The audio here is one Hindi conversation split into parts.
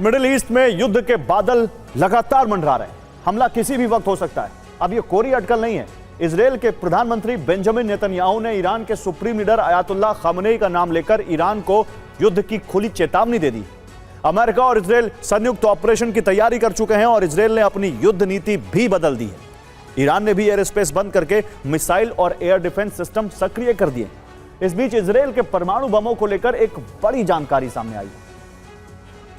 मिडिल ईस्ट में युद्ध के बादल लगातार मंडरा रहे हैं। हमला किसी भी वक्त हो सकता है। अब ये कोरी अटकल नहीं है। इजरायल के प्रधानमंत्री बेंजामिन नेतन्याहू ने ईरान के सुप्रीम लीडर अयातुल्लाह खामेनी का नाम लेकर ईरान को युद्ध की खुली चेतावनी दे दी। अमेरिका और इजरायल संयुक्त ऑपरेशन की तैयारी कर चुके हैं और इजरायल ने अपनी युद्ध नीति भी बदल दी है। ईरान ने भी एयर स्पेस बंद करके मिसाइल और एयर डिफेंस सिस्टम सक्रिय कर दिए। इस बीच इजरायल के परमाणु बमों को लेकर एक बड़ी जानकारी सामने आई है।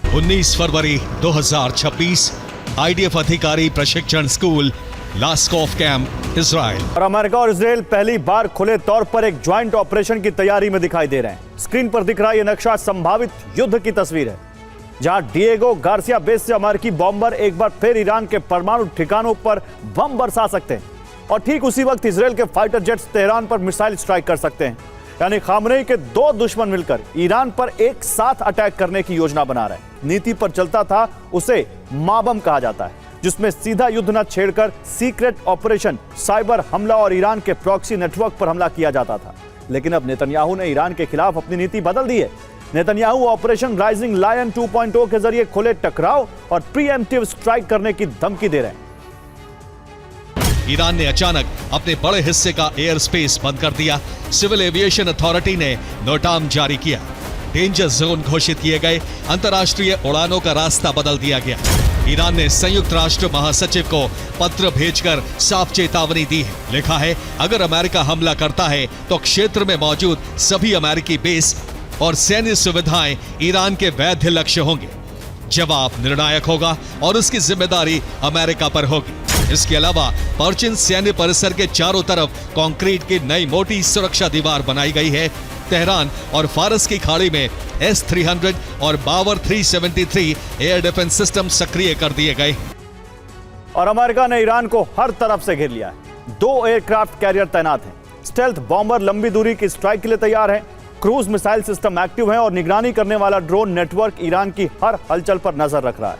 19 फरवरी 2026 आईडीएफ अधिकारी प्रशिक्षण स्कूल लास्कोफ कैंप इजराइल। और अमेरिका और इजरायल पहली बार खुले तौर पर एक ज्वाइंट ऑपरेशन की तैयारी में दिखाई दे रहे हैं। स्क्रीन पर दिख रहा यह नक्शा संभावित युद्ध की तस्वीर है, जहां डिएगो गार्सिया बेस से अमेरिकी बॉम्बर एक बार फिर ईरान के परमाणु ठिकानों पर बम बरसा सकते हैं और ठीक उसी वक्त इजरायल के फाइटर जेट्स तेहरान पर मिसाइल स्ट्राइक कर सकते हैं। यानी खामेनी के दो दुश्मन मिलकर ईरान पर एक साथ अटैक करने की योजना बना रहे हैं। नीति पर चलता था उसे माबम कहा जाता है, जिसमें सीधा युद्ध न छेड़कर सीक्रेट ऑपरेशन, साइबर हमला और ईरान के प्रॉक्सी नेटवर्क पर हमला किया जाता था। लेकिन अब नेतन्याहू ने ईरान के खिलाफ अपनी नीति बदल दी है। नेतन्याहू ऑपरेशन राइजिंग लायन 2.0 के जरिए खुले टकराव और प्रीएम्प्टिव स्ट्राइक करने की धमकी दे रहे हैं। ईरान ने अचानक अपने बड़े हिस्से का एयर स्पेस बंद कर दिया। सिविल एविएशन अथॉरिटी ने नोटाम जारी किया। डेंजर जोन घोषित किए गए। अंतर्राष्ट्रीय उड़ानों का रास्ता बदल दिया गया। ईरान ने संयुक्त राष्ट्र महासचिव को पत्र भेजकर साफ चेतावनी दी है। लिखा है, अगर अमेरिका हमला करता है तो क्षेत्र में मौजूद सभी अमेरिकी बेस और सैन्य सुविधाएं ईरान के वैध लक्ष्य होंगे। जवाब निर्णायक होगा और उसकी जिम्मेदारी अमेरिका पर होगी। इसके अलावा पर्चिन सैन्य परिसर के चारों तरफ कंक्रीट की नई मोटी सुरक्षा दीवार बनाई गई है। तेहरान और फारस की खाड़ी में S-300 और बावर 373 एयर डिफेंस सिस्टम सक्रिय कर दिए गए। और अमेरिका ने ईरान को हर तरफ से घेर लिया है। 2 एयरक्राफ्ट कैरियर तैनात हैं। स्टेल्थ बॉम्बर लंबी दूरी की स्ट्राइक के लिए तैयार है। क्रूज मिसाइल सिस्टम एक्टिव है और निगरानी करने वाला ड्रोन नेटवर्क ईरान की हर हलचल पर नजर रख रहा है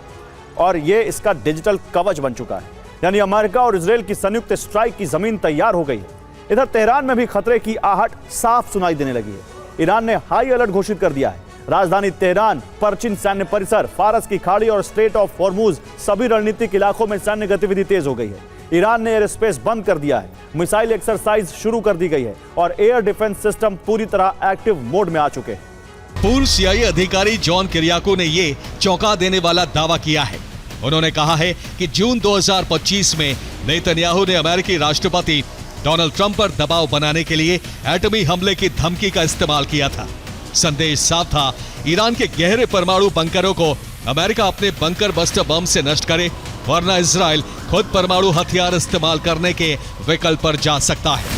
और यह इसका डिजिटल कवच बन चुका है। यानी अमेरिका और इजरायल की संयुक्त स्ट्राइक की जमीन तैयार हो गई है। इधर तेहरान में भी खतरे की आहट साफ सुनाई देने लगी है। ईरान ने हाई अलर्ट घोषित कर दिया है। राजधानी तेहरान, पर्चिन सैन्य परिसर, फारस की खाड़ी और स्ट्रेट ऑफ हॉर्मुज सभी रणनीतिक इलाकों में सैन्य गतिविधि तेज हो गई है। ईरान ने एयर स्पेस बंद कर दिया है। मिसाइल एक्सरसाइज शुरू कर दी गई है और एयर डिफेंस सिस्टम पूरी तरह एक्टिव मोड में आ चुके हैं। पूर्व CIA अधिकारी जॉन किरियाको ने ये चौंका देने वाला दावा किया है। उन्होंने कहा है कि जून 2025 में नेतन्याहू ने अमेरिकी राष्ट्रपति डोनाल्ड ट्रंप पर दबाव बनाने के लिए एटमी हमले की धमकी का इस्तेमाल किया था। संदेश साफ था, ईरान के गहरे परमाणु बंकरों को अमेरिका अपने बंकर बस्टर बम से नष्ट करे, वरना इजराइल खुद परमाणु हथियार इस्तेमाल करने के विकल्प पर जा सकता है।